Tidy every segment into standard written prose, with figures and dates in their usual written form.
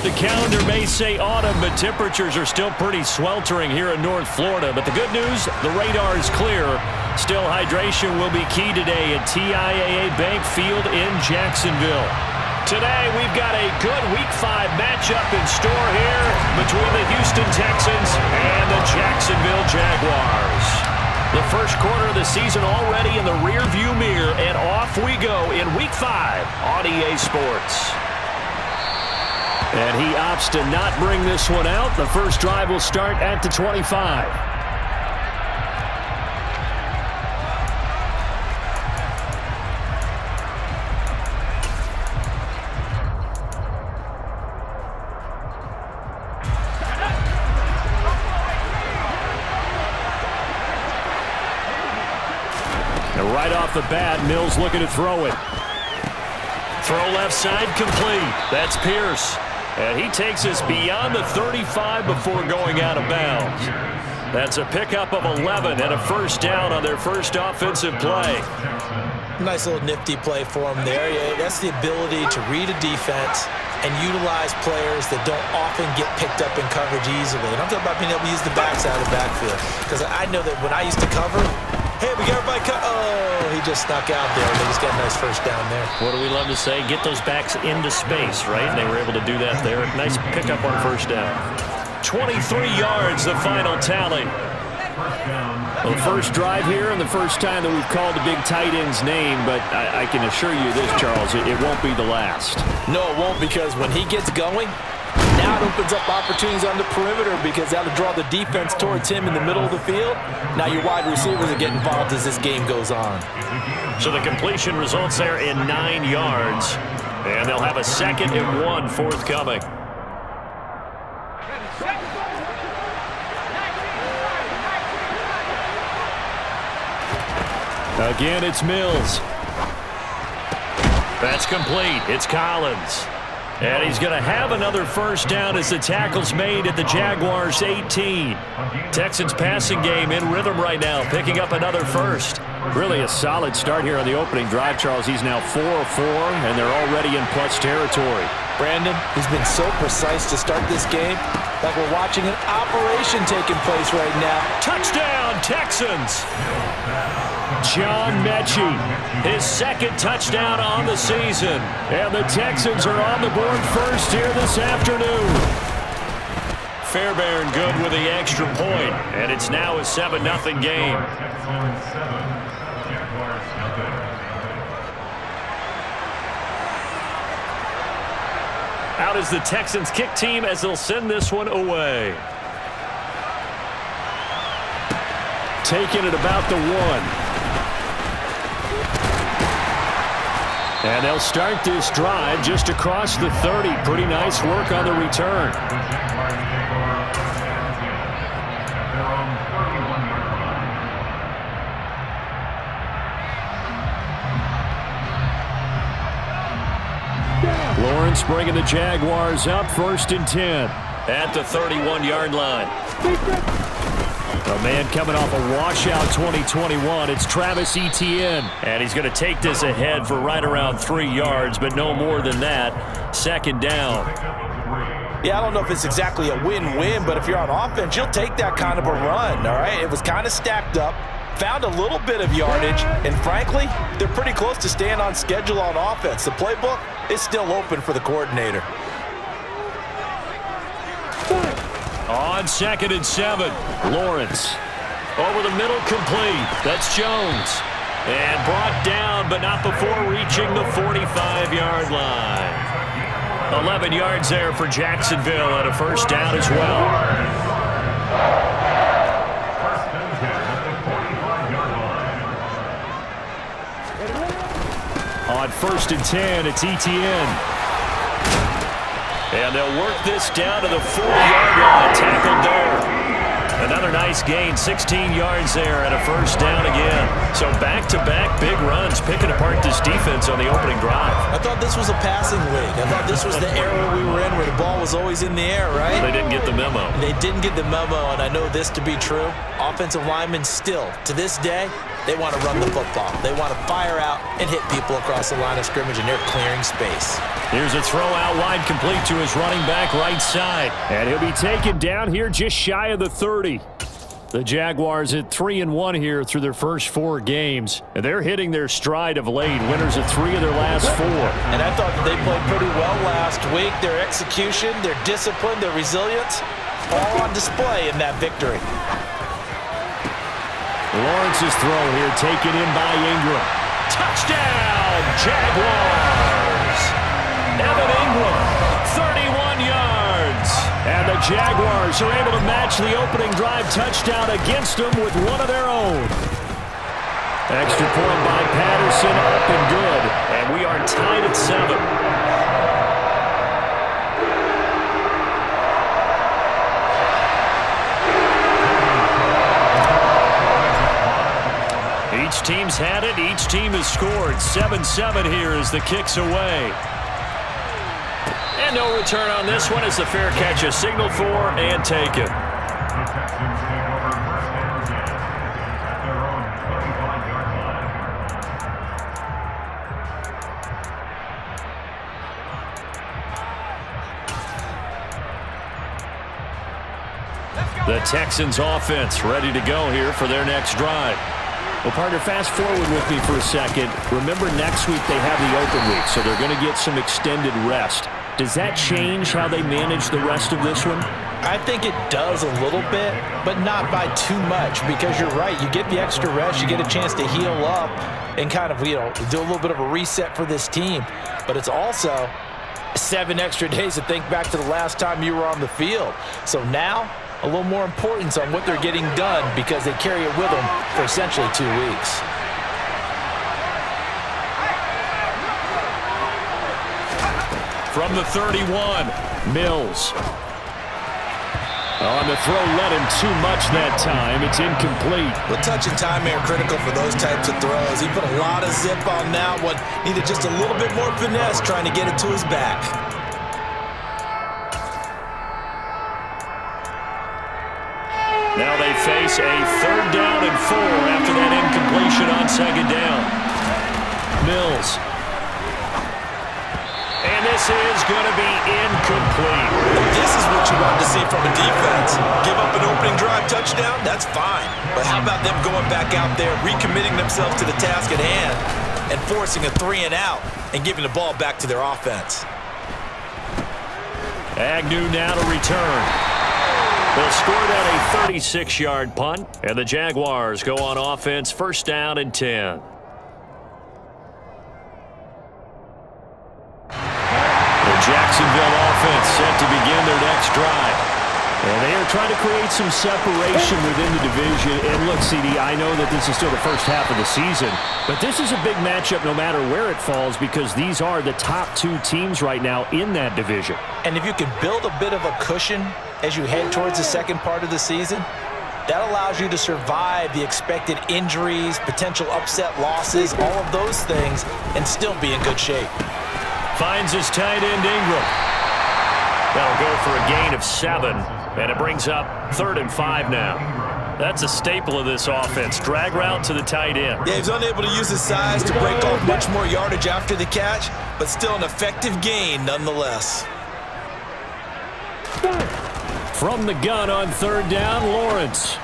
The calendar may say autumn, but temperatures are still pretty sweltering here in North Florida. But the good news, the radar is clear. Still, hydration will be key today at TIAA Bank Field in Jacksonville. Today, we've got a good Week 5 matchup in store here between the Houston Texans and the Jacksonville Jaguars. The first quarter of the season already in the rearview mirror, and off we go in Week 5 on EA Sports. And he opts to not bring this one out. The first drive will start at the 25. And right off the bat, Mills looking to throw it. Throw left side complete. That's Pierce. And he takes us beyond the 35 before going out of bounds. That's a pickup of 11 and a first down on their first offensive play. Nice little nifty play for him there. Yeah, that's the ability to read a defense and utilize players that don't often get picked up in coverage easily. And I'm talking about being able to use the backside of the backfield. Because I know that when I used to cover, hey, we got everybody oh, he just snuck out there. They just got a nice first down there. What do we love to say? Get those backs into space, right? And they were able to do that there. Nice pickup on first down. 23 yards, the final tally. Well, the first drive here and the first time that we've called a big tight end's name, but I can assure you this, Charles, it won't be the last. No, it won't, because when he gets going, now it opens up opportunities on the perimeter, because that'll draw the defense towards him in the middle of the field. Now your wide receivers will get involved as this game goes on. So the completion results there in 9 yards, and they'll have a 2nd and 1 forthcoming. Again, it's Mills. That's complete. It's Collins. And he's going to have another first down as the tackle's made at the Jaguars' 18. Texans passing game in rhythm right now, picking up another first. Really a solid start here on the opening drive, Charles. He's now 4 of 4, and they're already in plus territory. Brandon, he's been so precise to start this game, like we're watching an operation taking place right now. Touchdown, Texans! John Mechie, his 2nd touchdown on the season. And the Texans are on the board first here this afternoon. Fairbairn good with the extra point, and it's now a 7-0 game. Out is the Texans kick team as they'll send this one away. Taking it about the 1. And they'll start this drive just across the 30. Pretty nice work on the return. Lawrence bringing the Jaguars up 1st and 10 at the 31-yard line. A man coming off a washout 2021. It's Travis Etienne. And he's going to take this ahead for right around 3 yards, but no more than that. 2nd down. Yeah, I don't know if it's exactly a win-win, but if you're on offense, you'll take that kind of a run, all right? It was kind of stacked up, found a little bit of yardage, and frankly, they're pretty close to staying on schedule on offense. The playbook is still open for the coordinator. On 2nd and 7, Lawrence. Over the middle, complete. That's Jones. And brought down, but not before reaching the 45-yard line. 11 yards there for Jacksonville and a first down as well. On 1st and 10, it's Etienne. And they'll work this down to the 4-yard line. Tackled there. Another nice gain, 16 yards there, and a first down again. So back-to-back big runs, picking apart this defense on the opening drive. I thought this was a passing league. I thought this was the era we were in where the ball was always in the air, right? They didn't get the memo. They didn't get the memo, and I know this to be true. Offensive linemen still, to this day, They want to run the football. They want to fire out and hit people across the line of scrimmage, and they're clearing space. Here's a throw out wide, complete to his running back right side. And he'll be taken down here just shy of the 30. The Jaguars at 3-1 here through their first 4 games. And they're hitting their stride of late, winners of 3 of their last 4. And I thought that they played pretty well last week. Their execution, their discipline, their resilience, all on display in that victory. Lawrence's throw here taken in by Ingram. Touchdown, Jaguars! Evan Ingram, 31 yards. And the Jaguars are able to match the opening drive touchdown against them with one of their own. Extra point by Patterson, up and good. And we are tied at 7. Each team's had it. Each team has scored. 7-7 here as the kick's away. And no return on this one as the fair catch is signaled for and taken. The Texans offense ready to go here for their next drive. Well, partner, fast forward with me for a second. Remember, next week they have the open week, so they're going to get some extended rest. Does that change how they manage the rest of this one? I think it does a little bit, but not by too much, because you're right. You get the extra rest. You get a chance to heal up and kind of, do a little bit of a reset for this team. But it's also 7 extra days to think back to the last time you were on the field. So now, a little more importance on what they're getting done because they carry it with them for essentially 2 weeks. From the 31, Mills. On the throw, led him too much that time. It's incomplete. Well, touch and time are critical for those types of throws. He put a lot of zip on that one. Needed just a little bit more finesse trying to get it to his back. Now they face a 3rd down and 4 after that incompletion on 2nd down. Mills. And this is going to be incomplete. This is what you want to see from a defense. Give up an opening drive touchdown, that's fine. But how about them going back out there, recommitting themselves to the task at hand, and forcing a 3 and out and giving the ball back to their offense. Agnew now to return. They'll score that a 36-yard punt, and the Jaguars go on offense, 1st down and 10. The Jacksonville offense set to begin their next drive. And they are trying to create some separation within the division. And look, CD, I know that this is still the first half of the season, but this is a big matchup no matter where it falls because these are the top 2 teams right now in that division. And if you can build a bit of a cushion as you head towards the second part of the season, that allows you to survive the expected injuries, potential upset losses, all of those things, and still be in good shape. Finds his tight end, Ingram. That'll go for a gain of 7, and it brings up 3rd and 5 now. That's a staple of this offense. Drag route to the tight end. Yeah, he's unable to use his size to break off much more yardage after the catch, but still an effective gain nonetheless. From the gun on 3rd down, Lawrence.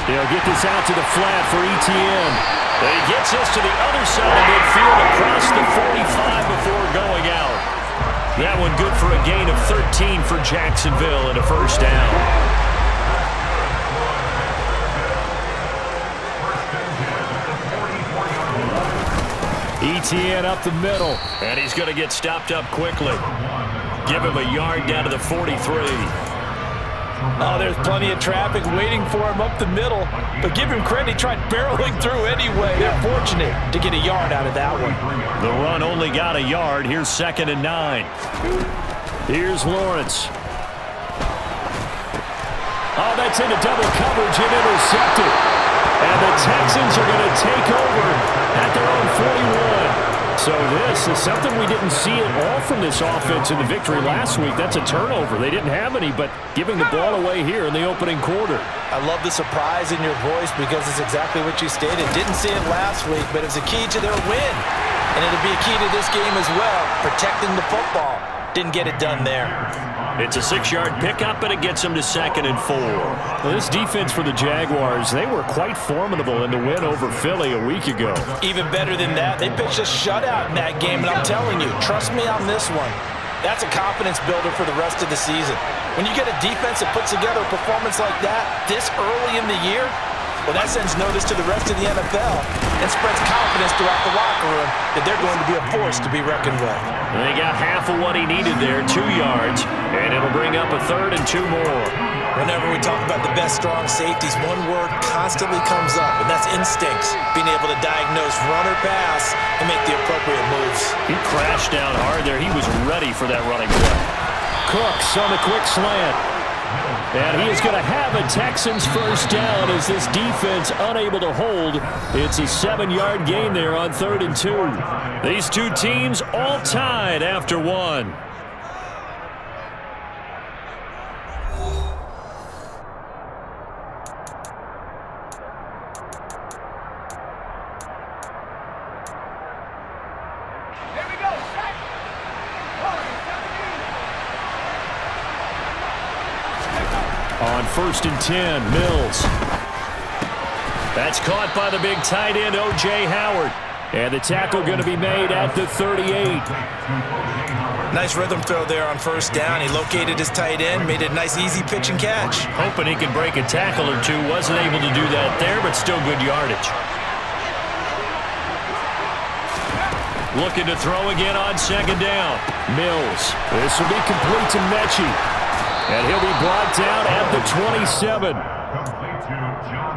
They'll get this out to the flat for Etienne. And he gets us to the other side of midfield across the 45 before going out. That one good for a gain of 13 for Jacksonville and a 1st down. Etienne up the middle, and he's going to get stopped up quickly. Give him a yard down to the 43. Oh, there's plenty of traffic waiting for him up the middle. But give him credit, he tried barreling through anyway. They're fortunate to get a yard out of that one. The run only got a yard. Here's 2nd and 9. Here's Lawrence. Oh, that's into double coverage and intercepted. And the Texans are going to take over at their own 41. So this is something we didn't see at all from this offense in the victory last week. That's a turnover. They didn't have any, but giving the ball away here in the opening quarter. I love the surprise in your voice because it's exactly what you stated. Didn't see it last week, but it was a key to their win. And it'll be a key to this game as well, protecting the football. Didn't get it done there. It's a 6-yard pickup, and it gets them to 2nd and 4. Well, this defense for the Jaguars, they were quite formidable in the win over Philly a week ago. Even better than that, they pitched a shutout in that game, and I'm telling you, trust me on this one. That's a confidence builder for the rest of the season. When you get a defense that puts together a performance like that this early in the year, well, that sends notice to the rest of the NFL and spreads confidence throughout the locker room that they're going to be a force to be reckoned with. They got half of what he needed there, 2 yards, and it'll bring up a 3rd and 2 more. Whenever we talk about the best strong safeties, one word constantly comes up, and that's instincts. Being able to diagnose run or pass and make the appropriate moves. He crashed down hard there. He was ready for that running play. Cooks on the quick slant. And he is going to have a Texans first down as this defense unable to hold. It's a 7-yard gain there on 3rd and 2. These two teams all tied after 1. On 1st and 10, Mills. That's caught by the big tight end, O.J. Howard. And the tackle going to be made at the 38. Nice rhythm throw there on 1st down. He located his tight end, made a nice easy pitch and catch. Hoping he could break a tackle or two. Wasn't able to do that there, but still good yardage. Looking to throw again on 2nd down. Mills. This will be complete to Mechie. And he'll be brought down at the 27.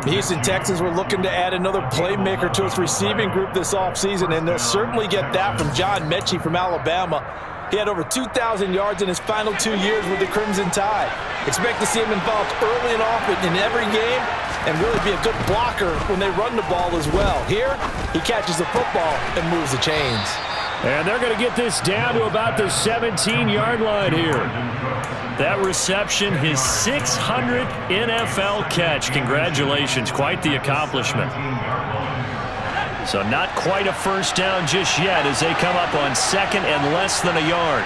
The Houston Texans were looking to add another playmaker to its receiving group this offseason, and they'll certainly get that from John Mechie from Alabama. He had over 2,000 yards in his final 2 years with the Crimson Tide. Expect to see him involved early and often in every game and really be a good blocker when they run the ball as well. Here, he catches the football and moves the chains. And they're going to get this down to about the 17-yard line here. That reception, his 600th NFL catch. Congratulations, quite the accomplishment. So not quite a first down just yet as they come up on 2nd and less than a yard.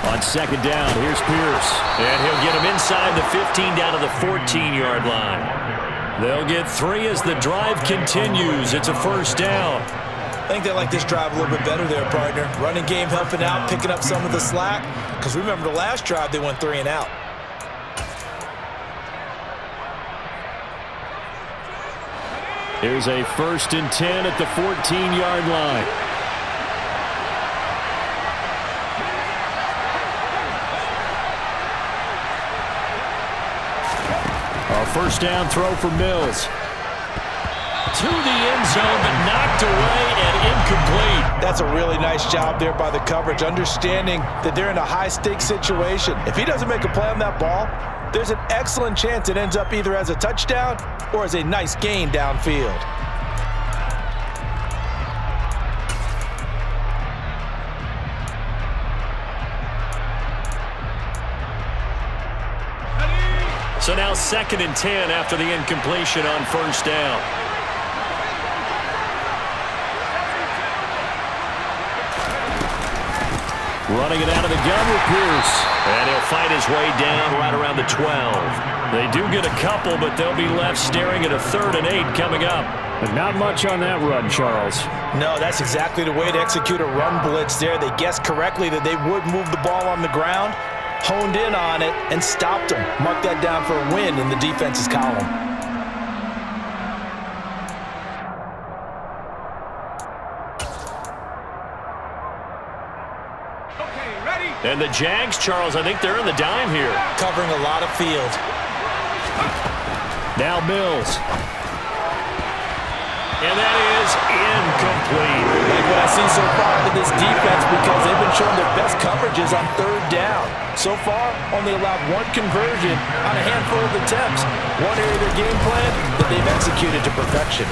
On 2nd down, here's Pierce. And he'll get him inside the 15 down to the 14-yard line. They'll get 3 as the drive continues. It's a first down. I think they like this drive a little bit better there, partner. Running game helping out, picking up some of the slack. Because remember the last drive, they went 3 and out. Here's a 1st and 10 at the 14-yard line. A first down throw for Mills. To the end zone, but knocked away and incomplete. That's a really nice job there by the coverage, understanding that they're in a high-stakes situation. If he doesn't make a play on that ball, there's an excellent chance it ends up either as a touchdown or as a nice gain downfield. So now 2nd and 10 after the incompletion on first down. Running it out of the gun with Pierce. And he'll fight his way down right around the 12. They do get a couple, but they'll be left staring at a 3rd and 8 coming up. But not much on that run, Charles. No, that's exactly the way to execute a run blitz there. They guessed correctly that they would move the ball on the ground, honed in on it, and stopped them. Mark that down for a win in the defense's column. And the JAX, Charles, I think they're in the dime here. Covering a lot of field. Now Mills. And that is incomplete. Like what I see so far out of this defense because they've been showing their best coverages on 3rd down. So far, only allowed 1 conversion on a handful of attempts. One area of their game plan that they've executed to perfection.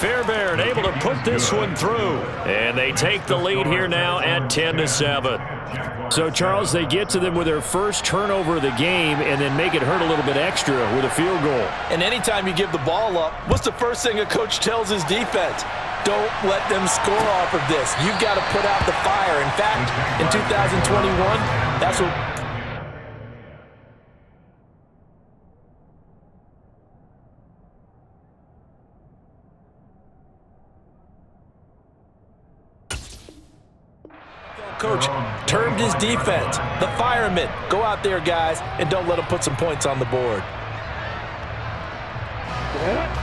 Fairbairn able to put this one through. And they take the lead here now at 10-7. So, Charles, they get to them with their first turnover of the game and then make it hurt a little bit extra with a field goal. And anytime you give the ball up, what's the first thing a coach tells his defense? Don't let them score off of this. You've got to put out the fire. In fact, in 2021, that's what... Coach termed his defense. The firemen. Go out there, guys, and don't let them put some points on the board.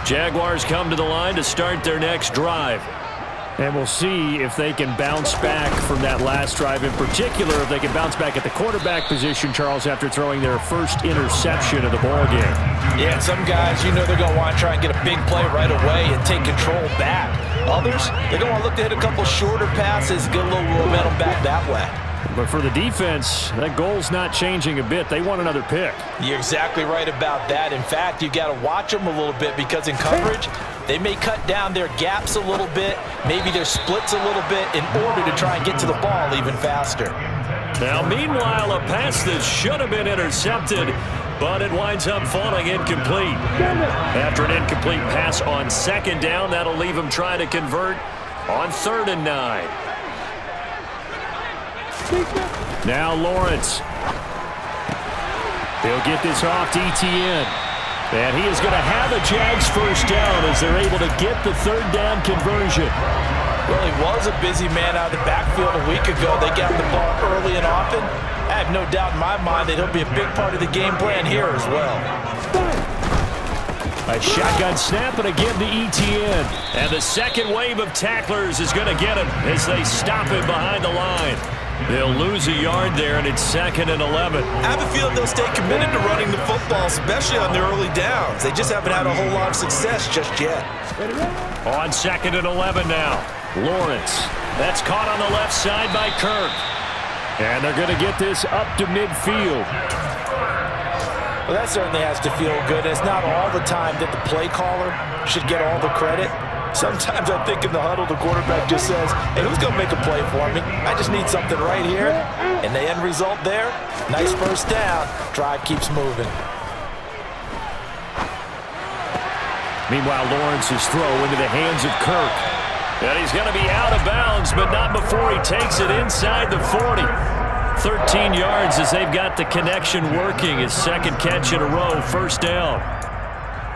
Jaguars come to the line to start their next drive. And we'll see if they can bounce back from that last drive. In particular, if they can bounce back at the quarterback position, Charles, after throwing their first interception of the ball game. Yeah, and some guys, you know they're going to want to try and get a big play right away and take control back. Others, they're going to look to hit a couple shorter passes, get a little momentum back that way. But for the defense, that goal's not changing a bit. They want another pick. You're exactly right about that. In fact, you've got to watch them a little bit because in coverage, they may cut down their gaps a little bit, maybe their splits a little bit in order to try and get to the ball even faster. Now, meanwhile, a pass that should have been intercepted, but it winds up falling incomplete. After an incomplete pass on second down, that'll leave him trying to convert on 3rd and 9. Now Lawrence. He'll get this off to Etienne. And he is going to have a JAX first down as they're able to get the 3rd down conversion. Well, he was a busy man out of the backfield a week ago. They got the ball early and often. I have no doubt in my mind that he'll be a big part of the game plan here as well. A shotgun snap and again to Etienne. And the second wave of tacklers is going to get him as they stop him behind the line. They'll lose a yard there, and it's 2nd and 11. I have a feeling they'll stay committed to running the football, especially on their early downs. They just haven't had a whole lot of success just yet. On 2nd and 11 now. Lawrence. That's caught on the left side by Kirk. And they're going to get this up to midfield. Well, that certainly has to feel good. It's not all the time that the play caller should get all the credit. Sometimes I think in the huddle, the quarterback just says, hey, who's going to make a play for me? I just need something right here. And the end result there, nice first down. Drive keeps moving. Meanwhile, Lawrence's throw into the hands of Kirk. And he's going to be out of bounds, but not before he takes it inside the 40. 13 yards as they've got the connection working. His second catch in a row, first down.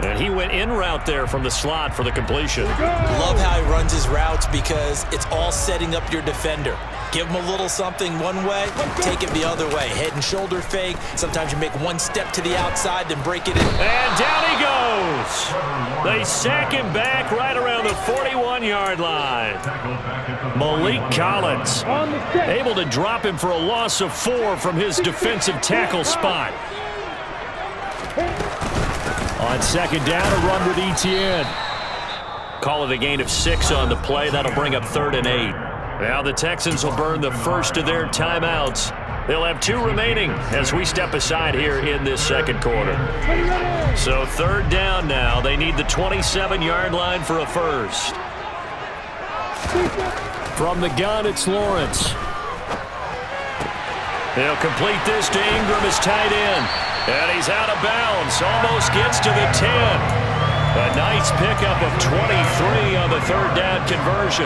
And he went in route there from the slot for the completion. Love how he runs his routes because it's all setting up your defender. Give him a little something one way, take it the other way. Head and shoulder fake. Sometimes you make one step to the outside, then break it in. And down he goes. They sack him back right around the 41-yard line. Malik Collins able to drop him for a loss of 4 from his defensive tackle spot. On second down, a run with Etienne. Call it a gain of 6 on the play. That'll bring up 3rd and 8. Now the Texans will burn the first of their timeouts. They'll have 2 remaining as we step aside here in this second quarter. So 3rd down now. They need the 27-yard line for a first. From the gun, it's Lawrence. He'll complete this to Ingram as tight end. And he's out of bounds. Almost gets to the 10. A nice pickup of 23 on the 3rd down conversion.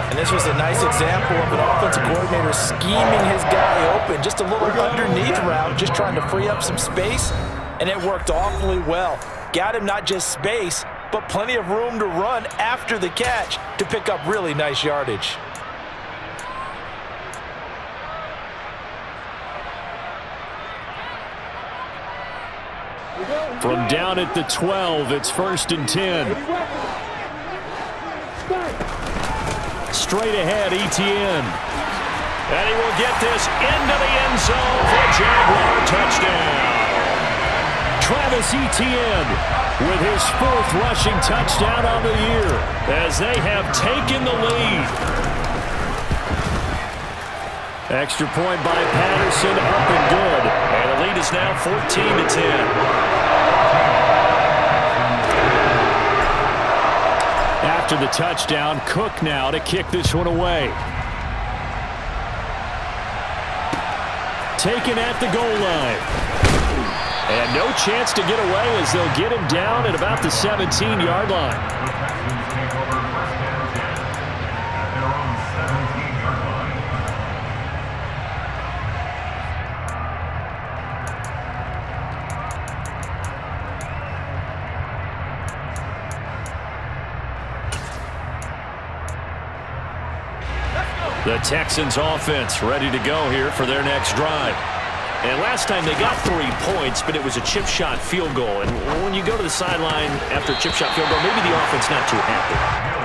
And this was a nice example of an offensive coordinator scheming his guy open. Just a little underneath route, just trying to free up some space. And it worked awfully well. Got him not just space, but plenty of room to run after the catch to pick up really nice yardage. From down at the 12, it's 1st and 10. Straight ahead, Etienne. And he will get this into the end zone for a Jaguar touchdown. Travis Etienne with his 4th rushing touchdown on the year as they have taken the lead. Extra point by Patterson, up and good. And the lead is now 14-10. After the touchdown, Cook now to kick this one away. Taken at the goal line. And no chance to get away as they'll get him down at about the 17-yard line. The Texans offense ready to go here for their next drive. And last time they got 3 points, but it was a chip shot field goal. And when you go to the sideline after a chip shot field goal, maybe the offense not too happy.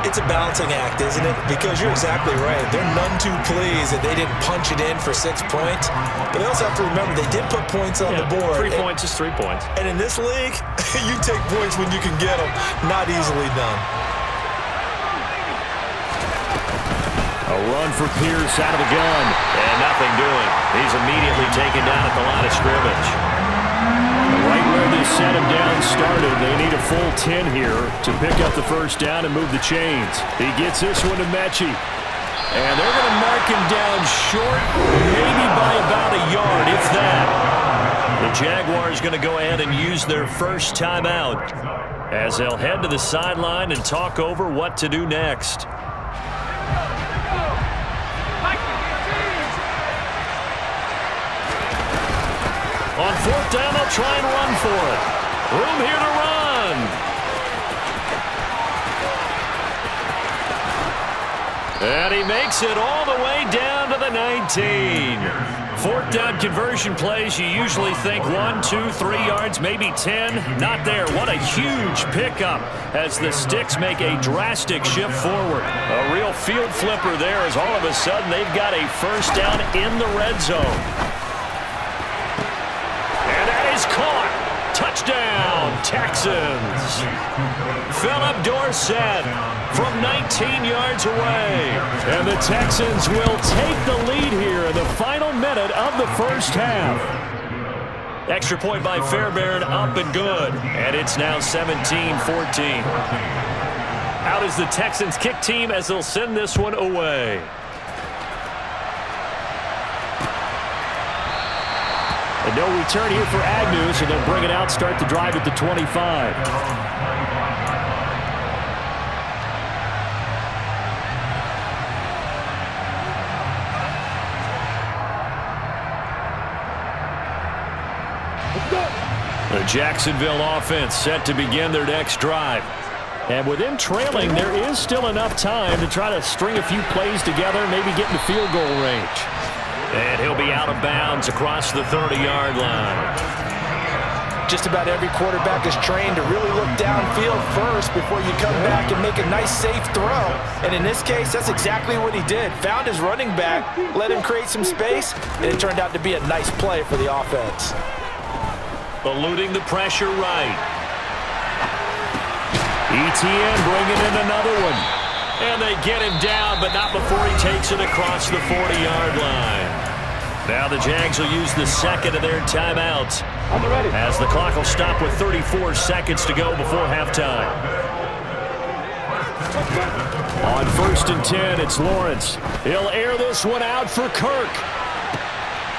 It's a balancing act, isn't it? Because you're exactly right. They're none too pleased that they didn't punch it in for 6 points. But they also have to remember they did put points on the board. 3 points is 3 points. And in this league, you take points when you can get them. Not easily done. A run for Pierce out of the gun. And nothing doing. He's immediately taken down at the line of scrimmage. Right where they set him down started, they need a full 10 here to pick up the first down and move the chains. He gets this one to Mechie. And they're going to mark him down short, maybe by about a yard, if that. The Jaguars going to go ahead and use their first timeout as they'll head to the sideline and talk over what to do next. On fourth down, they'll try and run for it. Room here to run. And he makes it all the way down to the 19. Fourth down conversion plays, you usually think 1, 2, 3 yards, maybe 10. Not there. What a huge pickup as the Sticks make a drastic shift forward. A real field flipper there as all of a sudden they've got a first down in the red zone. Caught. Touchdown, Texans. Philip Dorsett from 19 yards away. And the Texans will take the lead here in the final minute of the first half. Extra point by Fairbairn, up and good. And it's now 17-14. Out is the Texans kick team as they'll send this one away. And no return here for Agnew, so they'll bring it out, start the drive at the 25. The Jacksonville offense set to begin their next drive. And with them trailing, there is still enough time to try to string a few plays together, maybe get in the field goal range. And he'll be out of bounds across the 30-yard line. Just about every quarterback is trained to really look downfield first before you come back and make a nice, safe throw. And in this case, that's exactly what he did. Found his running back, let him create some space, and it turned out to be a nice play for the offense. Eluding the pressure right. ETN bringing in another one. And they get him down, but not before he takes it across the 40-yard line. Now the Jags will use the second of their timeouts as the clock will stop with 34 seconds to go before halftime. On 1st and 10, it's Lawrence. He'll air this one out for Kirk.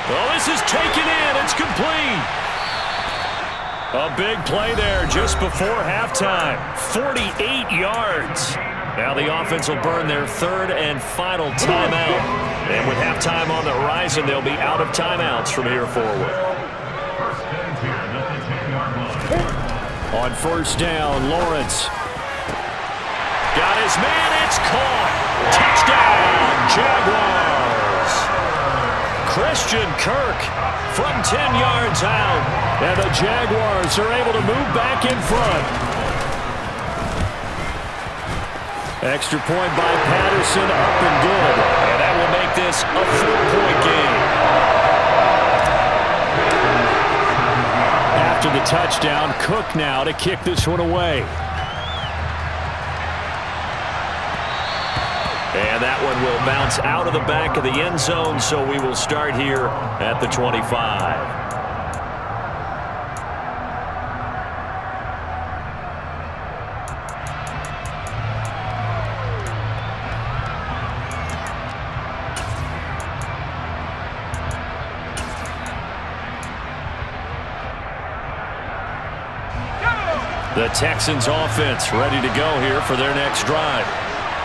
Oh, this is taken in. It's complete. A big play there just before halftime. 48 yards. Now the offense will burn their third and final timeout. And with halftime on the horizon, they'll be out of timeouts from here forward. On 1st down, Lawrence. Got his man, it's caught. Touchdown, Jaguars. Christian Kirk from 10 yards out. And the Jaguars are able to move back in front. Extra point by Patterson, up and good. And that will make this a 4-point game. After the touchdown, Cook now to kick this one away. And that one will bounce out of the back of the end zone, so we will start here at the 25. The Texans offense ready to go here for their next drive.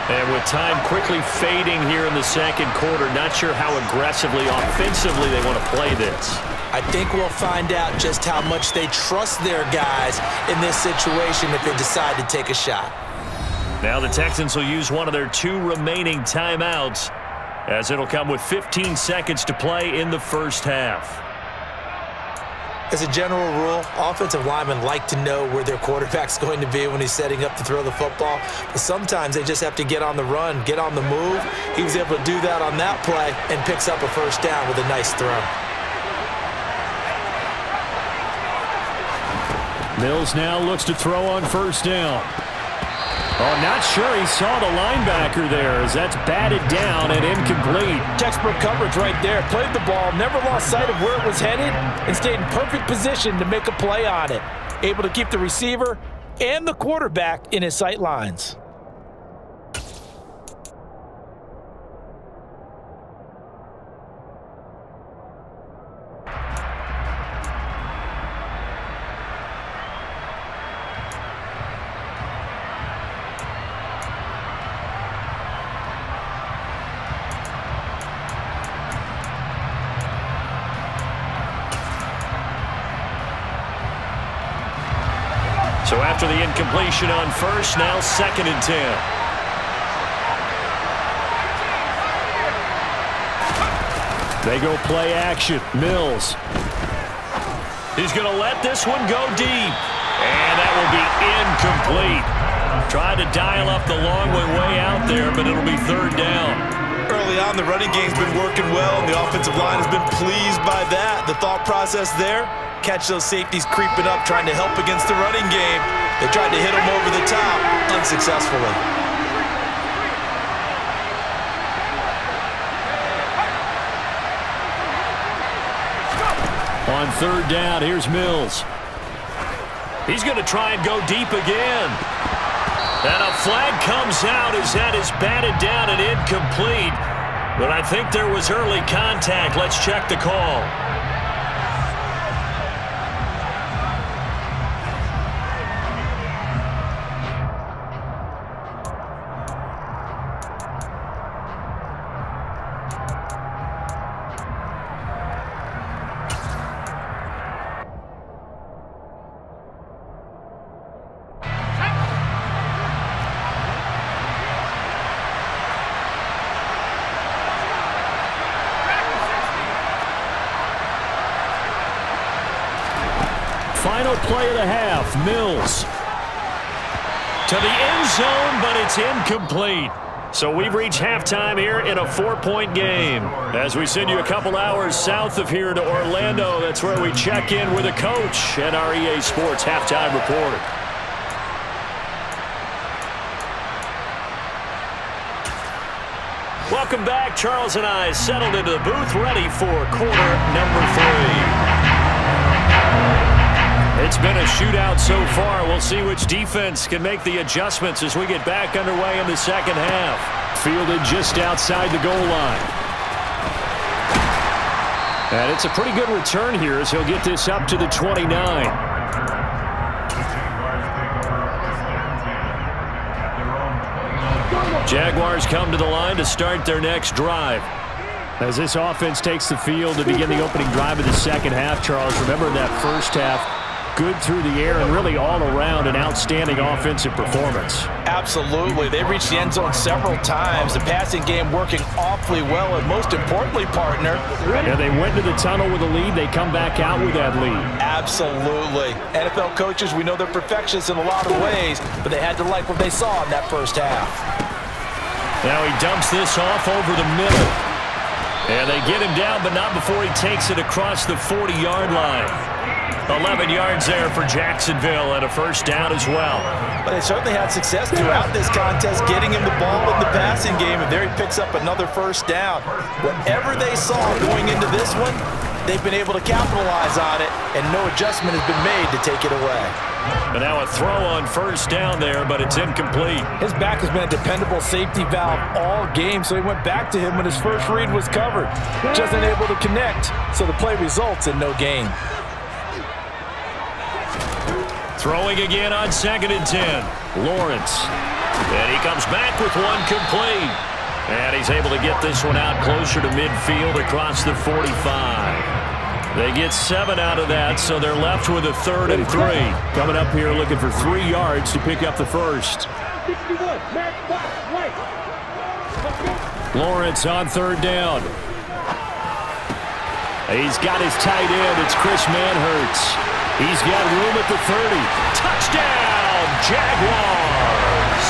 And with time quickly fading here in the second quarter, not sure how aggressively, offensively they want to play this. I think we'll find out just how much they trust their guys in this situation if they decide to take a shot. Now the Texans will use one of their 2 remaining timeouts, as it'll come with 15 seconds to play in the first half. As a general rule, offensive linemen like to know where their quarterback's going to be when he's setting up to throw the football. But sometimes they just have to get on the run, get on the move. He was able to do that on that play and picks up a first down with a nice throw. Mills now looks to throw on first down. Oh, not sure he saw the linebacker there as that's batted down and incomplete. Textbook coverage right there. Played the ball, never lost sight of where it was headed, and stayed in perfect position to make a play on it. Able to keep the receiver and the quarterback in his sight lines. So after the incompletion on first, now 2nd and 10. They go play action. Mills. He's going to let this one go deep. And that will be incomplete. Tried to dial up the long way out there, but it'll be 3rd down. Early on, the running game's been working well, and the offensive line has been pleased by that. The thought process there, catch those safeties creeping up, trying to help against the running game. They tried to hit them over the top, unsuccessfully. On 3rd down, here's Mills. He's going to try and go deep again. And a flag comes out as that is batted down and incomplete. But I think there was early contact. Let's check the call. Final play of the half. Mills to the end zone, but it's incomplete. So we've reached halftime here in a 4-point game. As we send you a couple hours south of here to Orlando, that's where we check in with a coach and our EA Sports halftime report. Welcome back. Charles and I settled into the booth, ready for quarter number 3. It's been a shootout so far. We'll see which defense can make the adjustments as we get back underway in the second half. Fielded just outside the goal line. And it's a pretty good return here as he'll get this up to the 29. Jaguars come to the line to start their next drive. As this offense takes the field to begin the opening drive of the second half, Charles, remember that first half, good through the air and really all around an outstanding offensive performance. Absolutely. They reached the end zone several times. The passing game working awfully well, and most importantly, partner. Yeah, they went to the tunnel with a lead. They come back out with that lead. Absolutely. NFL coaches, we know they're perfectionists in a lot of ways, but they had to like what they saw in that first half. Now he dumps this off over the middle. And they get him down, but not before he takes it across the 40-yard line. 11 yards there for Jacksonville and a first down as well. But they certainly had success throughout this contest, getting him the ball in the passing game, and there he picks up another first down. Whatever they saw going into this one, they've been able to capitalize on it, and no adjustment has been made to take it away. But now a throw on first down there, but it's incomplete. His back has been a dependable safety valve all game, so he went back to him when his first read was covered. Just unable to connect, so the play results in no gain. Throwing again on 2nd and 10. Lawrence. And he comes back with one complete. And he's able to get this one out closer to midfield across the 45. They get 7 out of that, so they're left with a 3rd and 3. Coming up here looking for 3 yards to pick up the first. Lawrence on 3rd down. He's got his tight end. It's Chris Manhertz. He's got room at the 30. Touchdown, Jaguars!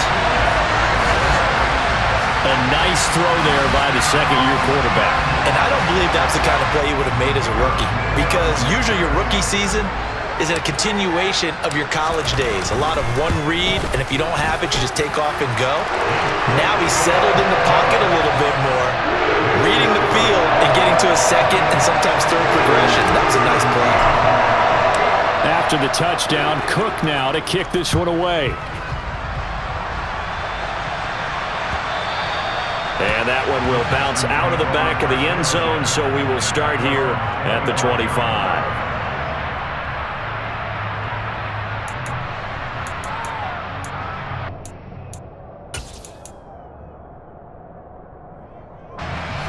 A nice throw there by the second-year quarterback. And I don't believe that's the kind of play he would have made as a rookie, because usually your rookie season is a continuation of your college days. A lot of one read, and if you don't have it, you just take off and go. Now he's settled in the pocket a little bit more, reading the field and getting to a 2nd and sometimes 3rd progression. That was a nice play. After the touchdown, Cook now to kick this one away. And that one will bounce out of the back of the end zone, so we will start here at the 25.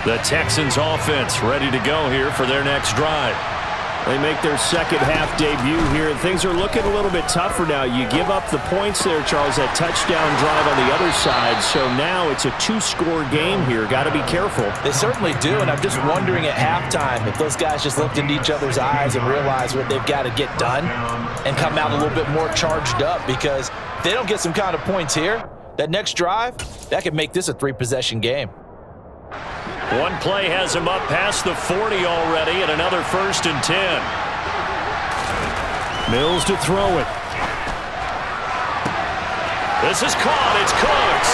The Texans offense ready to go here for their next drive. They make their second half debut here, and things are looking a little bit tougher now. You give up the points there, Charles, that touchdown drive on the other side, so now it's a 2-score game here. Got to be careful. They certainly do, and I'm just wondering at halftime if those guys just looked into each other's eyes and realized what they've got to get done and come out a little bit more charged up, because if they don't get some kind of points here, that next drive, that could make this a 3-possession game. One play has him up past the 40 already, and another 1st and 10. Mills to throw it. This is caught. It's Cooks.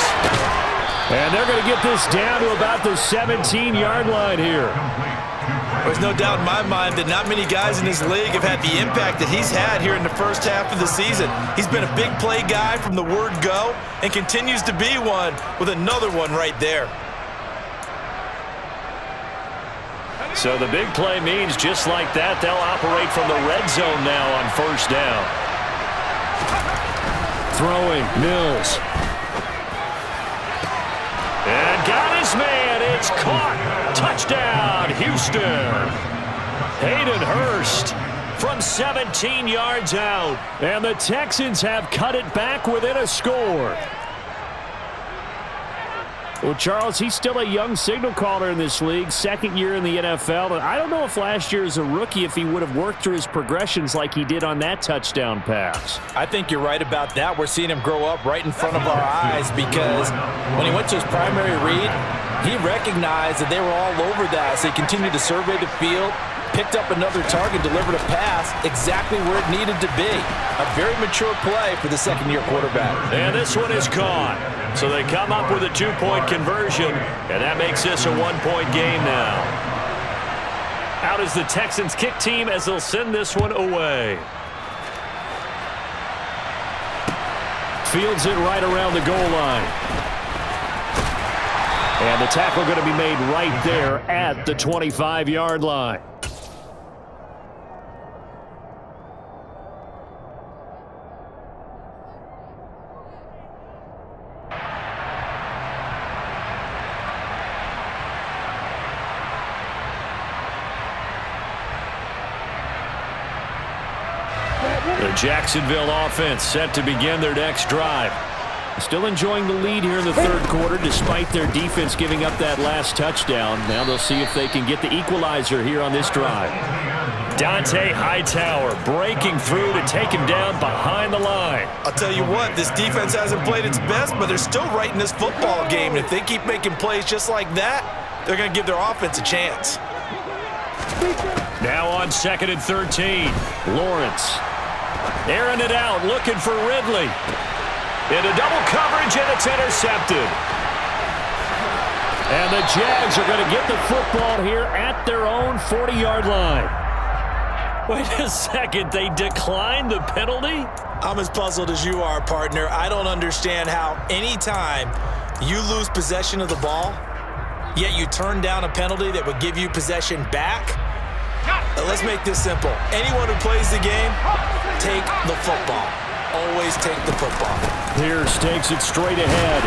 And they're going to get this down to about the 17-yard line here. There's no doubt in my mind that not many guys in this league have had the impact that he's had here in the first half of the season. He's been a big play guy from the word go and continues to be one with another one right there. So the big play means just like that, they'll operate from the red zone now on 1st down. Throwing, Mills. And got his man. It's caught. Touchdown, Houston. Hayden Hurst from 17 yards out. And the Texans have cut it back within a score. Well, Charles, he's still a young signal caller in this league, 2nd year in the NFL. And I don't know if last year as a rookie, if he would have worked through his progressions like he did on that touchdown pass. I think you're right about that. We're seeing him grow up right in front of our eyes, because when he went to his primary read, he recognized that they were all over that. So he continued to survey the field, picked up another target, delivered a pass exactly where it needed to be. A very mature play for the 2nd-year quarterback. And this one is caught. So they come up with a 2-point conversion, and that makes this a 1-point game now. Out is the Texans kick team as they'll send this one away. Fields it right around the goal line. And the tackle going to be made right there at the 25-yard line. The Jacksonville offense set to begin their next drive. Still enjoying the lead here in the 3rd quarter despite their defense giving up that last touchdown. Now they'll see if they can get the equalizer here on this drive. Dante Hightower breaking through to take him down behind the line. I'll tell you what, this defense hasn't played its best, but they're still right in this football game. And if they keep making plays just like that, they're going to give their offense a chance. Now on 2nd and 13, Lawrence. Airing it out, looking for Ridley. Into double coverage, and it's intercepted. And the Jags are going to get the football here at their own 40-yard line. Wait a second, they declined the penalty? I'm as puzzled as you are, partner. I don't understand how any time you lose possession of the ball, yet you turn down a penalty that would give you possession back. Let's make this simple. Anyone who plays the game, take the football. Always take the football. Pierce takes it straight ahead.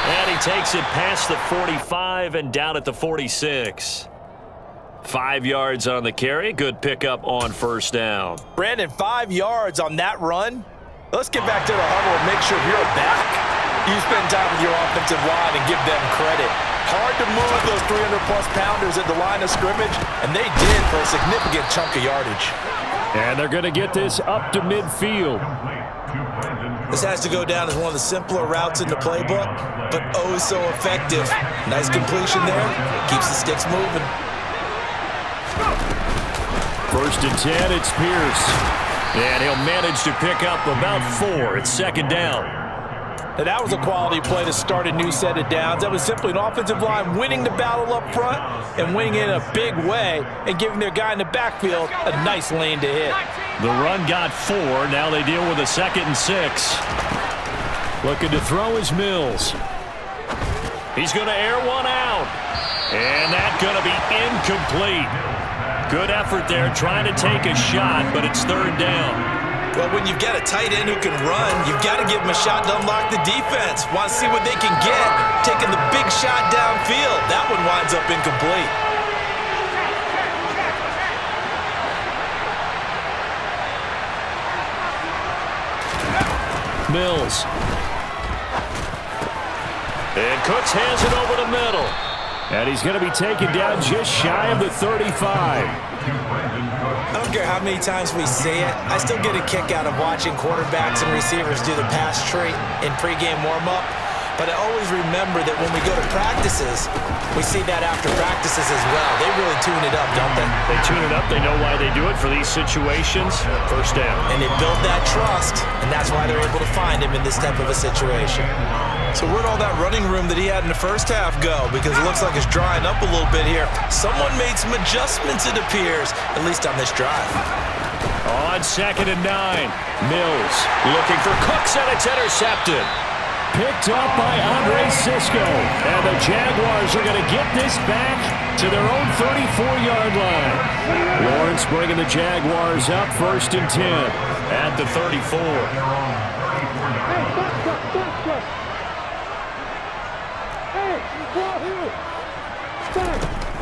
And he takes it past the 45 and down at the 46. 5 yards on the carry. Good pickup on first down. Brandon, 5 yards on that run. Let's get back to the huddle and make sure you're back. You spend time with your offensive line and give them credit. Hard to move those 300-plus pounders at the line of scrimmage, and they did for a significant chunk of yardage. And they're going to get this up to midfield. This has to go down as one of the simpler routes in the playbook, but oh so effective. Nice completion there. Keeps the sticks moving. First and 10, it's Pierce. And he'll manage to pick up about 4. It's second down. Now that was a quality play to start a new set of downs. That was simply an offensive line winning the battle up front and winning in a big way and giving their guy in the backfield a nice lane to hit. The run got 4. Now they deal with a 2nd and 6. Looking to throw is Mills. He's going to air one out. And that's going to be incomplete. Good effort there trying to take a shot, but it's third down. Well, when you've got a tight end who can run, you've got to give him a shot to unlock the defense. Want to see what they can get. Taking the big shot downfield. That one winds up incomplete. Mills. And Cooks hands it over the middle. And he's going to be taken down just shy of the 35. I don't care how many times we say it, I still get a kick out of watching quarterbacks and receivers do the pass tree in pregame warm-up. But I always remember that when we go to practices, we see that after practices as well. They really tune it up, don't they? They tune it up. They know why they do it for these situations. First down. And they build that trust, and that's why they're able to find him in this type of a situation. So where'd all that running room that he had in the first half go? Because it looks like it's drying up a little bit here. Someone made some adjustments, it appears, at least on this drive. On 2nd and 9, Mills looking for Cooks, and it's intercepted. Picked up by Andre Sisco. And the Jaguars are going to get this back to their own 34-yard line. Lawrence bringing the Jaguars up 1st and 10 at the 34.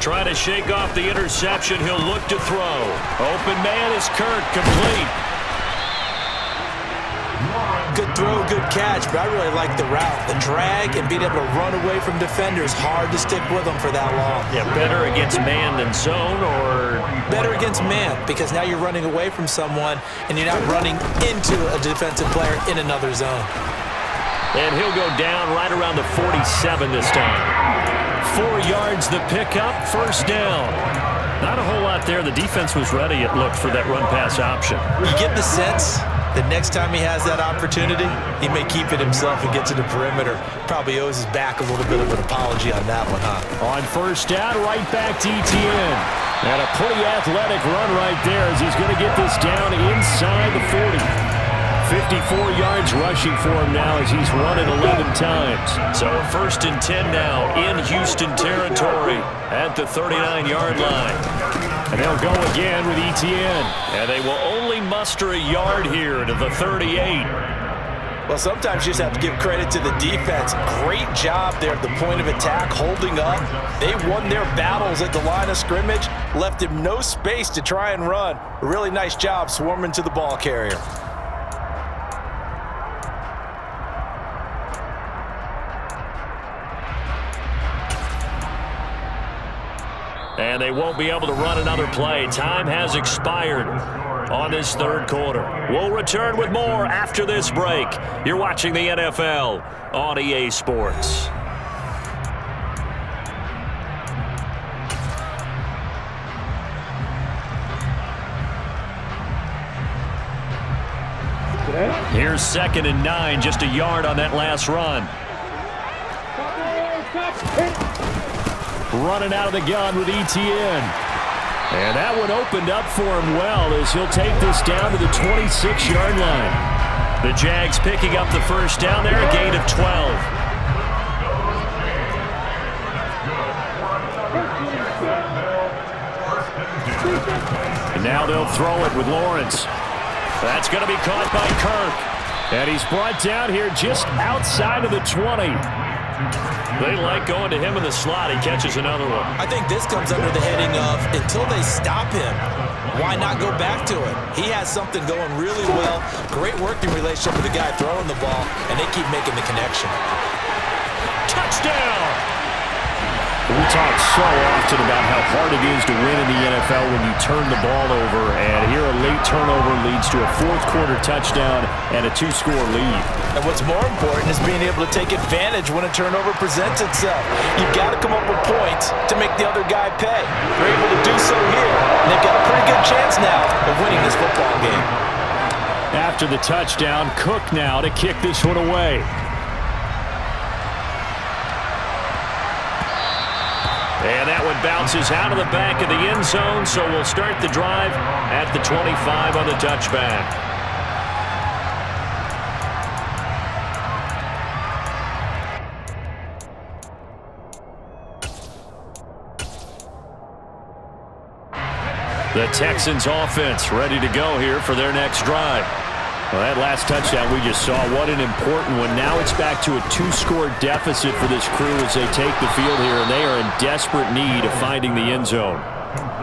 Trying to shake off the interception. He'll look to throw. Open man is Kirk, complete. Good throw, good catch, but I really like the route. The drag and being able to run away from defenders. Hard to stick with them for that long. Yeah, better against man than zone, or? Better against man, because now you're running away from someone and you're not running into a defensive player in another zone. And he'll go down right around the 47 this time. 4 yards the pickup, first down. Not a whole lot there. The defense was ready, it looked, for that run-pass option. You get the sense that next time he has that opportunity, he may keep it himself and get to the perimeter. Probably owes his back a little bit of an apology on that one, huh? On first down, right back to ETN. And a pretty athletic run right there as he's going to get this down inside the 40. 54 yards rushing for him now as he's run it 11 times. So 1st and 10 now in Houston territory at the 39-yard line. And they'll go again with ETN. And they will only muster a yard here to the 38. Well, sometimes you just have to give credit to the defense. Great job there at the point of attack, holding up. They won their battles at the line of scrimmage, left him no space to try and run. A really nice job swarming to the ball carrier. And they won't be able to run another play. Time has expired on this third quarter. We'll return with more after this break. You're watching the NFL on EA Sports. Here's 2nd and 9, just a yard on that last run. Running out of the gun with ETN. And that one opened up for him well as he'll take this down to the 26-yard line. The Jags picking up the first down there, a gain of 12. And now they'll throw it with Lawrence. That's going to be caught by Kirk. And he's brought down here just outside of the 20. They like going to him in the slot. He catches another one. I think this comes under the heading of until they stop him, why not go back to it? He has something going really well. Great working relationship with the guy throwing the ball, and they keep making the connection. Touchdown! We talk so often about how hard it is to win in the NFL when you turn the ball over, and here a late turnover leads to a fourth-quarter touchdown and a two-score lead. And what's more important is being able to take advantage when a turnover presents itself. You've got to come up with points to make the other guy pay. They're able to do so here, and they've got a pretty good chance now of winning this football game. After the touchdown, Cook now to kick this one away. And that one bounces out of the back of the end zone, so we'll start the drive at the 25 on the touchback. The Texans offense ready to go here for their next drive. Well, that last touchdown we just saw, what an important one. Now it's back to a two-score deficit for this crew as they take the field here, and they are in desperate need of finding the end zone.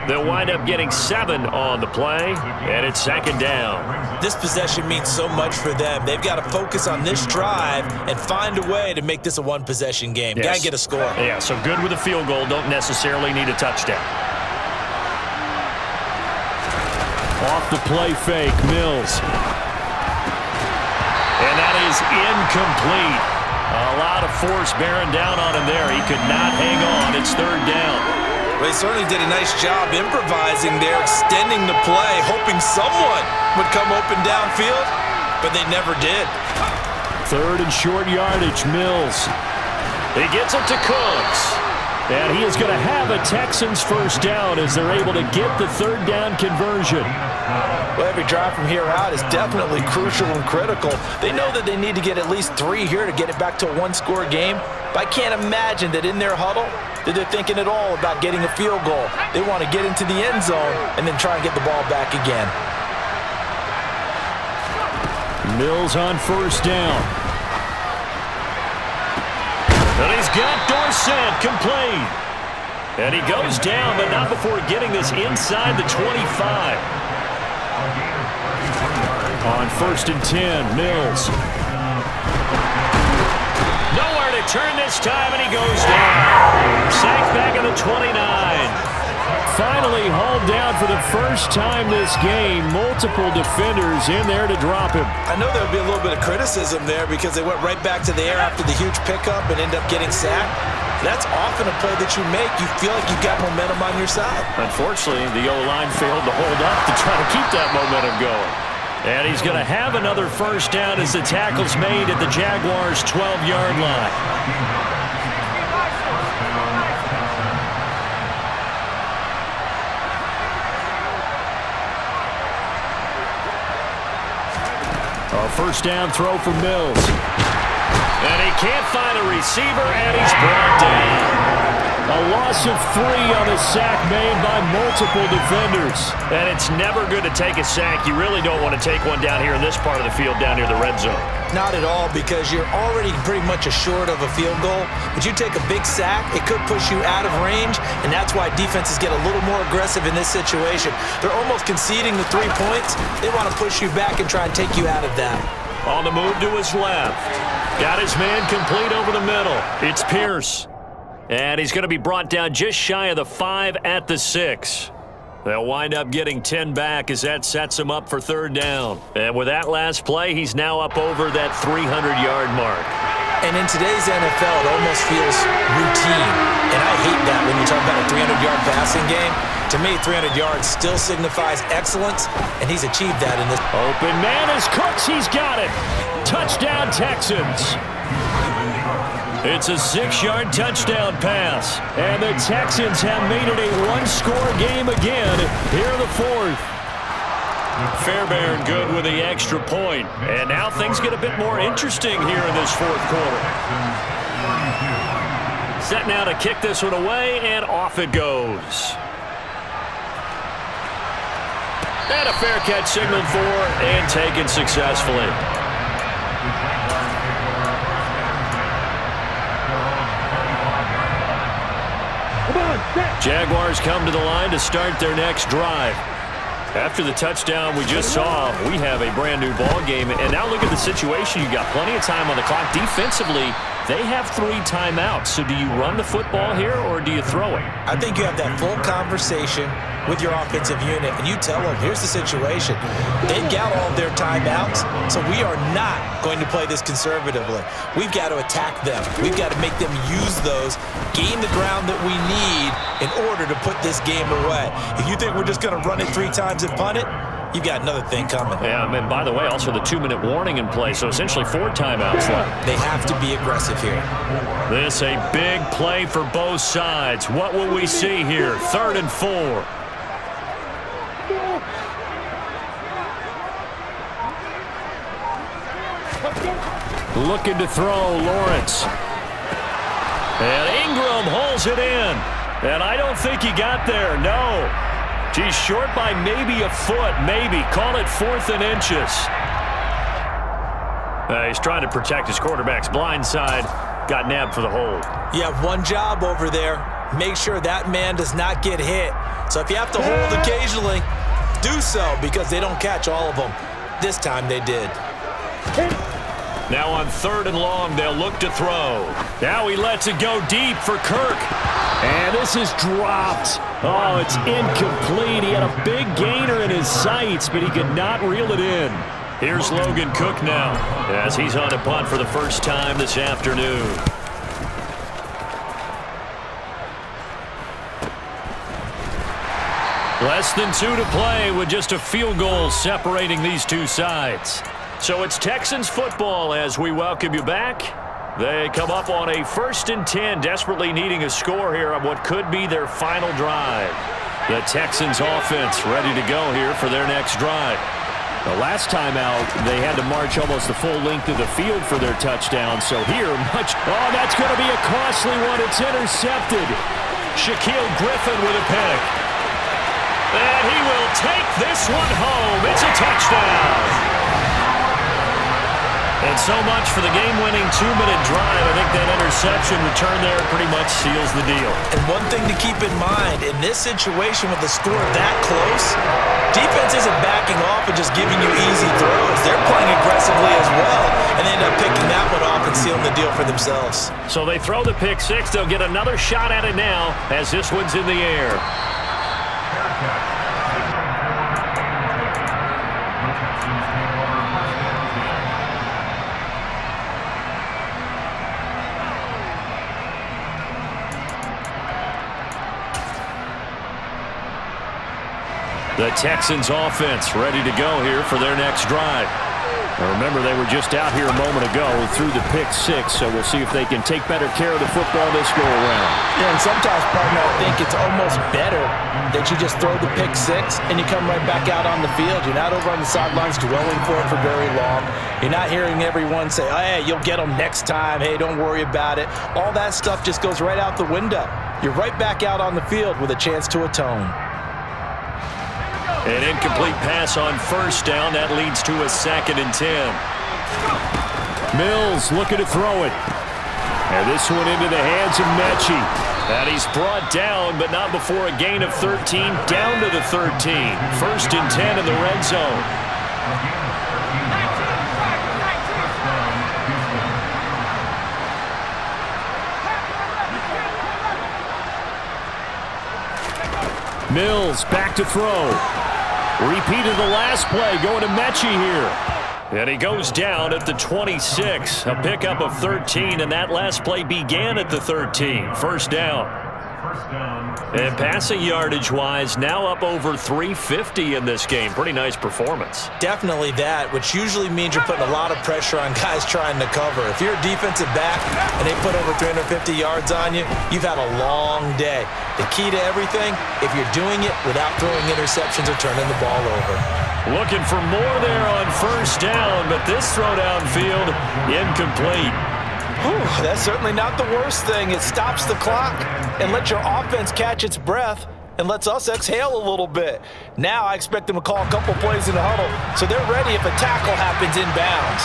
They'll wind up getting 7 on the play, and it's second down. This possession means so much for them. They've got to focus on this drive and find a way to make this a one-possession game. Yes. Got to get a score. Yeah, so good with a field goal, don't necessarily need a touchdown. Off the play fake, Mills. And that is incomplete. A lot of force bearing down on him there. He could not hang on. It's third down. Well, he certainly did a nice job improvising there, extending the play, hoping someone would come open downfield, but they never did. Third and short yardage, Mills. He gets it to Cooks. And he is going to have a Texans first down as they're able to get the third down conversion. Well, every drive from here out is definitely crucial and critical. They know that they need to get at least 3 here to get it back to a one-score game. But I can't imagine that in their huddle that they're thinking at all about getting a field goal. They want to get into the end zone and then try and get the ball back again. Mills on first down. And he's got Dorsett complete. And he goes down, but not before getting this inside the 25. On first and 10, Mills. Nowhere to turn this time, and he goes down. Sacked back at the 29. Finally hauled down for the first time this game. Multiple defenders in there to drop him. I know there would be a little bit of criticism there because they went right back to the air after the huge pickup and end up getting sacked. That's often a play that you make. You feel like you've got momentum on your side. Unfortunately, the O-line failed to hold up to try to keep that momentum going. And he's going to have another first down as the tackle's made at the Jaguars' 12-yard line. A first down throw for Mills. And he can't find a receiver, and he's brought down. A loss of 3 on the sack made by multiple defenders. And it's never good to take a sack. You really don't want to take one down here in this part of the field, down near the red zone. Not at all, because you're already pretty much assured of a field goal. But you take a big sack, it could push you out of range, and that's why defenses get a little more aggressive in this situation. They're almost conceding the 3 points. They want to push you back and try and take you out of that. On the move to his left. Got his man complete over the middle. It's Pierce. And he's going to be brought down just shy of the 5 at the 6. They'll wind up getting 10 back as that sets him up for third down. And with that last play, he's now up over that 300-yard mark. And in today's NFL, it almost feels routine. And I hate that when you talk about a 300-yard passing game. To me, 300 yards still signifies excellence, and he's achieved that in this. Open man is Cooks. He's got it. Touchdown, Texans. It's a 6-yard touchdown pass. And the Texans have made it a one-score game again here in the fourth. Fairbairn good with the extra point. And now things get a bit more interesting here in this fourth quarter. Set now to kick this one away, and off it goes. And a fair catch signaled for and taken successfully. Jaguars come to the line to start their next drive. After the touchdown we just saw, we have a brand new ball game. And now look at the situation. You got plenty of time on the clock. Defensively, they have 3 timeouts. So do you run the football here or do you throw it? I think you have that full conversation with your offensive unit, and you tell them, here's the situation. They've got all of their timeouts, so we are not going to play this conservatively. We've got to attack them. We've got to make them use those, gain the ground that we need in order to put this game away. If you think we're just going to run it 3 times and punt it, you've got another thing coming. Yeah, and by the way, also the 2-minute warning in play, so essentially 4 timeouts left. They have to be aggressive here. This a big play for both sides. What will we see here? 3rd and 4. Looking to throw, Lawrence. And Ingram holds it in. And I don't think he got there, no. He's short by maybe a foot, maybe. Call it 4th and inches. He's trying to protect his quarterback's blind side. Got nabbed for the hold. You have one job over there. Make sure that man does not get hit. So if you have to hold occasionally, do so, because they don't catch all of them. This time they did. Now on 3rd and long, they'll look to throw. Now he lets it go deep for Kirk. And this is dropped. Oh, it's incomplete. He had a big gainer in his sights, but he could not reel it in. Here's Logan Cook now, as he's on a punt for the first time this afternoon. Less than 2 to play with just a field goal separating these two sides. So it's Texans football as we welcome you back. They come up on a 1st and 10, desperately needing a score here on what could be their final drive. The Texans offense ready to go here for their next drive. The last time out, they had to march almost the full length of the field for their touchdown. So here, oh, that's going to be a costly one. It's intercepted. Shaquille Griffin with a pick. And he will take this one home. It's a touchdown. And so much for the game-winning 2-minute drive. I think that interception return there pretty much seals the deal. And one thing to keep in mind, in this situation with the score that close, defense isn't backing off and just giving you easy throws. They're playing aggressively as well, and they end up picking that one off and sealing the deal for themselves. So they throw the pick 6. They'll get another shot at it now as this one's in the air. The Texans offense ready to go here for their next drive. Now remember, they were just out here a moment ago through the pick 6, so we'll see if they can take better care of the football this go around. Yeah, and sometimes, partner, I think it's almost better that you just throw the pick 6 and you come right back out on the field. You're not over on the sidelines dwelling for it for very long. You're not hearing everyone say, oh, hey, you'll get them next time. Hey, don't worry about it. All that stuff just goes right out the window. You're right back out on the field with a chance to atone. An incomplete pass on 1st down. That leads to a 2nd and 10. Mills looking to throw it. And this one into the hands of Mechie. And he's brought down, but not before a gain of 13, down to the 13. 1st and 10 in the red zone. Mills back to throw. Repeat of the last play going to Mechie here. And he goes down at the 26. A pickup of 13, and that last play began at the 13. 1st down. And passing yardage-wise, now up over 350 in this game. Pretty nice performance. Definitely that, which usually means you're putting a lot of pressure on guys trying to cover. If you're a defensive back and they put over 350 yards on you, you've had a long day. The key to everything, if you're doing it without throwing interceptions or turning the ball over. Looking for more there on 1st down, but this throw downfield, incomplete. Whew, that's certainly not the worst thing. It stops the clock and lets your offense catch its breath and lets us exhale a little bit. Now I expect them to call a couple plays in the huddle, so they're ready if a tackle happens inbounds.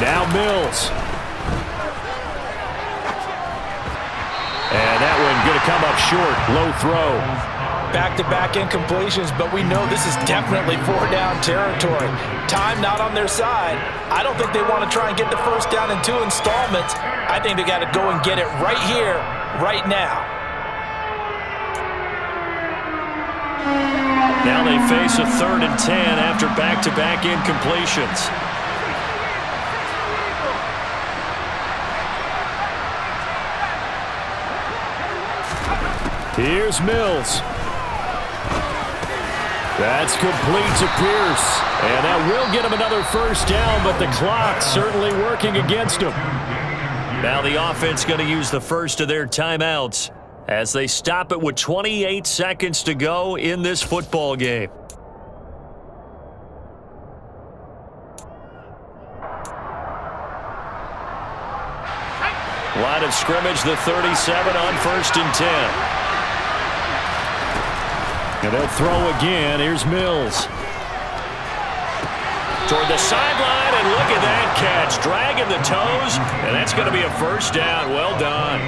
Now Mills. And that one going to come up short. Low throw. Back-to-back incompletions, but we know this is definitely 4-down territory. Time not on their side. I don't think they want to try and get the first down in 2 installments. I think they got to go and get it right here, right now. Now they face a 3rd and 10 after back-to-back incompletions. Here's Mills. That's complete to Pierce. And that will get him another first down, but the clock's certainly working against him. Now the offense going to use the first of their timeouts as they stop it with 28 seconds to go in this football game. Line of scrimmage, the 37 on 1st and 10. And they'll throw again. Here's Mills. Toward the sideline, and look at that catch. Dragging the toes, and that's going to be a first down. Well done.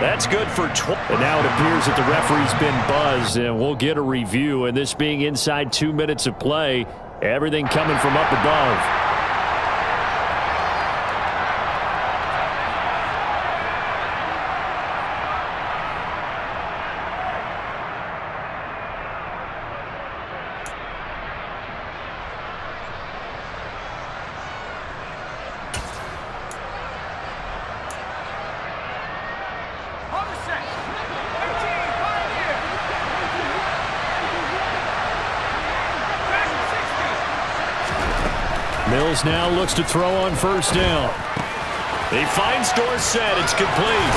That's good for 12. And now it appears that the referee's been buzzed, and we'll get a review. And this being inside 2 minutes of play, everything coming from up above. Mills now looks to throw on first down. He finds Dorsett. It's complete.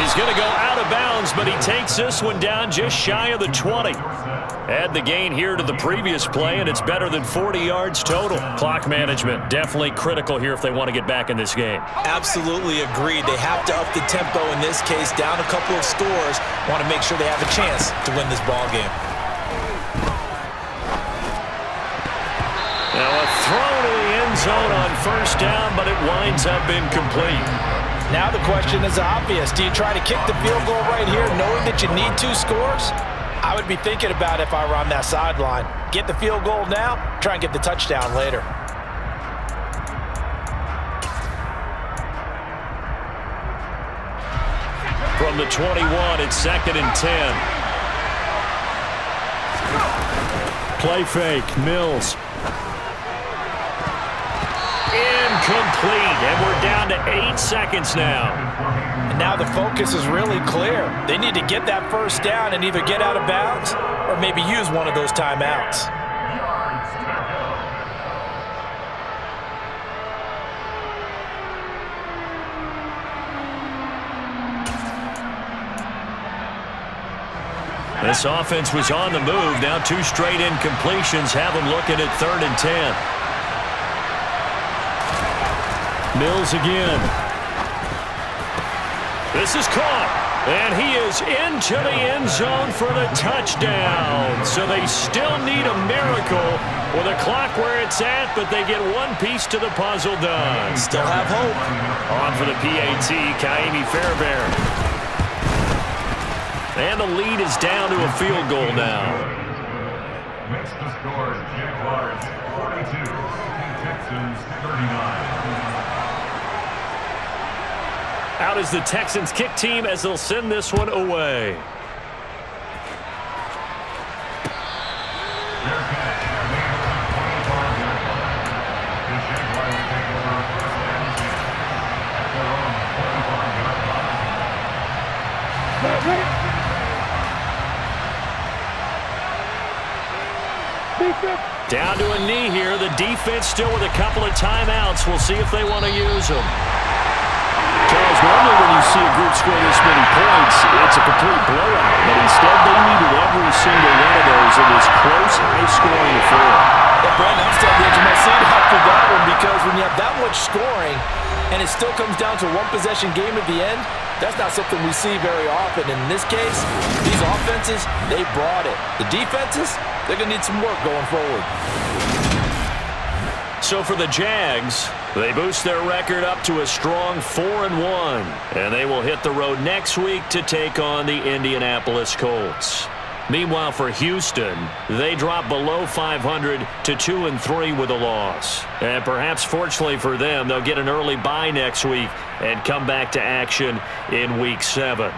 He's going to go out of bounds, but he takes this one down just shy of the 20. Add the gain here to the previous play, and it's better than 40 yards total. Clock management definitely critical here if they want to get back in this game. Absolutely agreed. They have to up the tempo in this case, down a couple of scores. Want to make sure they have a chance to win this ball game. Now a throw to the end zone on first down, but it winds up incomplete. Now the question is obvious. Do you try to kick the field goal right here knowing that you need 2 scores? I would be thinking about if I were on that sideline. Get the field goal now, try and get the touchdown later. From the 21, it's 2nd and 10. Play fake, Mills. Incomplete, and we're down to 8 seconds now. And now the focus is really clear. They need to get that first down and either get out of bounds or maybe use one of those timeouts. This offense was on the move. Now 2 straight incompletions have them looking at 3rd and 10. Mills again. This is caught, and he is into the end zone for the touchdown. So they still need a miracle with a clock where it's at, but they get one piece to the puzzle done. Still have hope. On for the PAT, Kaimi Fairbairn. And the lead is down to a field goal now. Makes the score, Jaguars 42, Texans 39. Out is the Texans kick team as they'll send this one away. Down to a knee here. The defense still with a couple of timeouts. We'll see if they want to use them. Charles, normally when you see a group score this many points, it's a complete blowout. But instead, they needed every single one of those in this close, high-scoring affair. Yeah, Brent, I'm still on the edge of my seat after that one because when you have that much scoring, and it still comes down to a one-possession game at the end, that's not something we see very often. In this case, these offenses, they brought it. The defenses, they're going to need some work going forward. So for the Jags, they boost their record up to a strong 4-1, and they will hit the road next week to take on the Indianapolis Colts. Meanwhile, for Houston, they drop below 500 to 2-3 with a loss. And perhaps fortunately for them, they'll get an early bye next week and come back to action in Week 7.